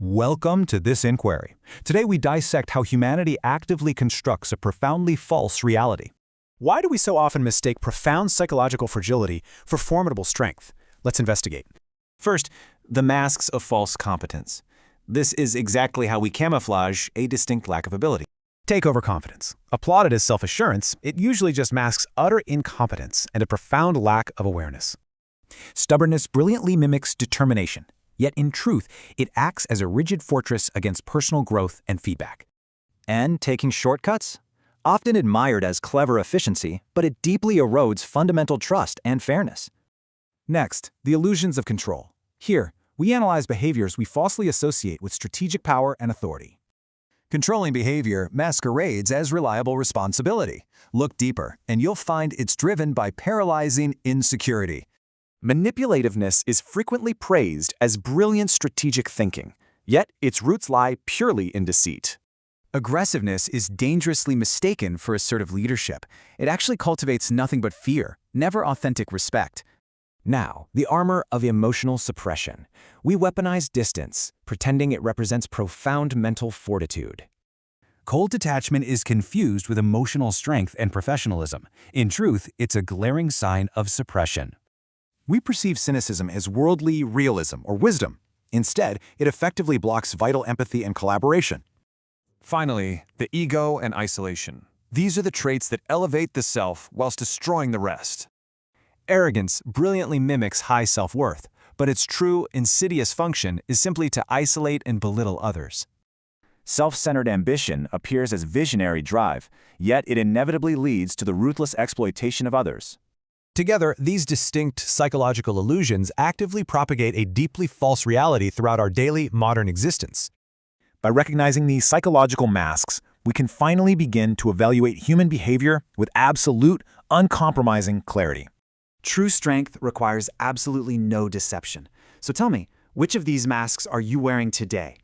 Welcome to This Inquiry. Today we dissect how humanity actively constructs a profoundly false reality. Why do we so often mistake profound psychological fragility for formidable strength? Let's investigate. First, the masks of false competence. This is exactly how we camouflage a distinct lack of ability. Take overconfidence. Applauded as self-assurance, it usually just masks utter incompetence and a profound lack of awareness. Stubbornness brilliantly mimics determination, yet in truth, it acts as a rigid fortress against personal growth and feedback. And taking shortcuts? Often admired as clever efficiency, but it deeply erodes fundamental trust and fairness. Next, the illusions of control. Here, we analyze behaviors we falsely associate with strategic power and authority. Controlling behavior masquerades as reliable responsibility. Look deeper, and you'll find it's driven by paralyzing insecurity. Manipulativeness is frequently praised as brilliant strategic thinking, yet its roots lie purely in deceit. Aggressiveness is dangerously mistaken for assertive leadership. It actually cultivates nothing but fear, never authentic respect. Now, the armor of emotional suppression. We weaponize distance, pretending it represents profound mental fortitude. Cold detachment is confused with emotional strength and professionalism. In truth, it's a glaring sign of suppression. We perceive cynicism as worldly realism or wisdom. Instead, it effectively blocks vital empathy and collaboration. Finally, the ego and isolation. These are the traits that elevate the self whilst destroying the rest. Arrogance brilliantly mimics high self-worth, but its true, insidious function is simply to isolate and belittle others. Self-centered ambition appears as visionary drive, yet it inevitably leads to the ruthless exploitation of others. Together, these distinct psychological illusions actively propagate a deeply false reality throughout our daily, modern existence. By recognizing these psychological masks, we can finally begin to evaluate human behavior with absolute, uncompromising clarity. True strength requires absolutely no deception. So tell me, which of these masks are you wearing today?